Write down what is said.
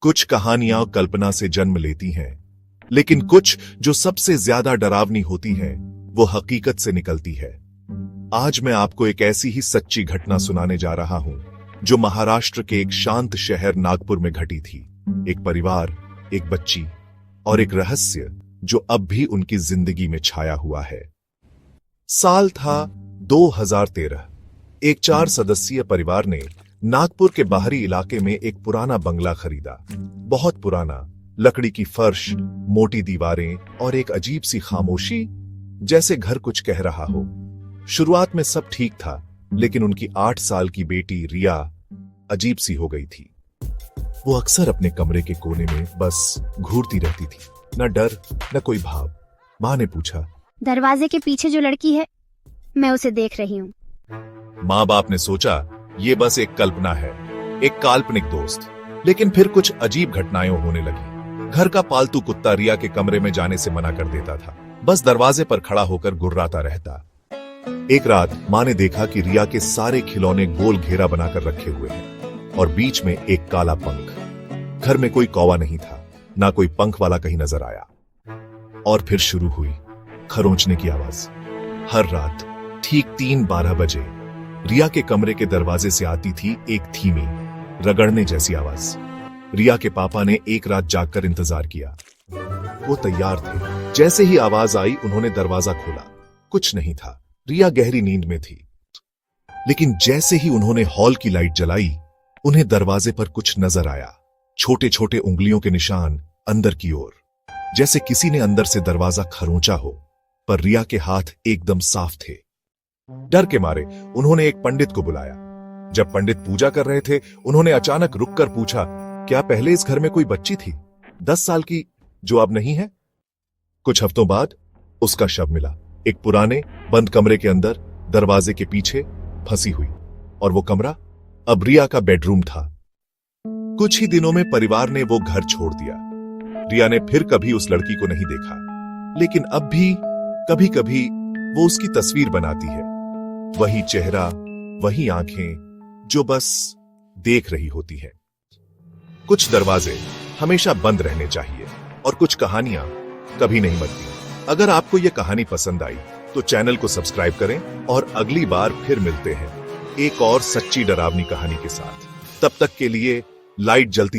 कुछ कहानियां कल्पना से जन्म लेती हैं, लेकिन कुछ जो सबसे ज्यादा डरावनी होती हैं, वो हकीकत से निकलती है। आज मैं आपको एक ऐसी ही सच्ची घटना सुनाने जा रहा हूं, जो महाराष्ट्र के एक शांत शहर नागपुर में घटी थी। एक परिवार, एक बच्ची और एक रहस्य जो अब भी उनकी जिंदगी में छाया हुआ है। साल था 2013। एक 4 सदस्यीय परिवार ने नागपुर के बाहरी इलाके में एक पुराना बंगला खरीदा। बहुत पुराना, लकड़ी की फर्श, मोटी दीवारें और एक अजीब सी खामोशी, जैसे घर कुछ कह रहा हो। शुरुआत में सब ठीक था, लेकिन उनकी 8 साल की बेटी रिया अजीब सी हो गई थी। वो अक्सर अपने कमरे के कोने में बस घूरती रहती थी, न डर न कोई भाव। माँ ने पूछा, दरवाजे के पीछे जो लड़की है, मैं उसे देख रही हूँ। माँ बाप ने सोचा ये बस एक कल्पना है, एक काल्पनिक दोस्त। लेकिन फिर कुछ अजीब घटनाएं होने लगी। घर का पालतू कुत्ता रिया के कमरे में जाने से मना कर देता था, बस दरवाजे पर खड़ा होकर गुर्राता रहता। एक रात माँ ने देखा कि रिया के सारे खिलौने गोल घेरा बनाकर रखे हुए हैं और बीच में एक काला पंख। घर में कोई कौवा नहीं था, ना कोई पंख वाला कहीं नजर आया। और फिर शुरू हुई खरोंचने की आवाज। हर रात ठीक 3:12 बजे रिया के कमरे के दरवाजे से आती थी एक धीमी, रगड़ने जैसी आवाज। रिया के पापा ने एक रात जागकर इंतजार किया। वो तैयार थे। जैसे ही आवाज आई, उन्होंने दरवाजा खोला। कुछ नहीं था, रिया गहरी नींद में थी। लेकिन जैसे ही उन्होंने हॉल की लाइट जलाई, उन्हें दरवाजे पर कुछ नजर आया। छोटे छोटे उंगलियों के निशान अंदर की ओर, जैसे किसी ने अंदर से दरवाजा खरोंचा हो। पर रिया के हाथ एकदम साफ थे। डर के मारे उन्होंने एक पंडित को बुलाया। जब पंडित पूजा कर रहे थे, उन्होंने अचानक रुककर पूछा, क्या पहले इस घर में कोई बच्ची थी, 10 साल की, जो अब नहीं है? कुछ हफ्तों बाद उसका शव मिला, एक पुराने बंद कमरे के अंदर, दरवाजे के पीछे फंसी हुई। और वो कमरा अब रिया का बेडरूम था। कुछ ही दिनों में परिवार ने वो घर छोड़ दिया। रिया ने फिर कभी उस लड़की को नहीं देखा, लेकिन अब भी कभी कभी वो उसकी तस्वीर बनाती है। वही चेहरा, वही आंखें, जो बस देख रही होती है। कुछ दरवाजे हमेशा बंद रहने चाहिए और कुछ कहानियां कभी नहीं मरती। अगर आपको यह कहानी पसंद आई तो चैनल को सब्सक्राइब करें और अगली बार फिर मिलते हैं एक और सच्ची डरावनी कहानी के साथ। तब तक के लिए लाइट जलती रहे।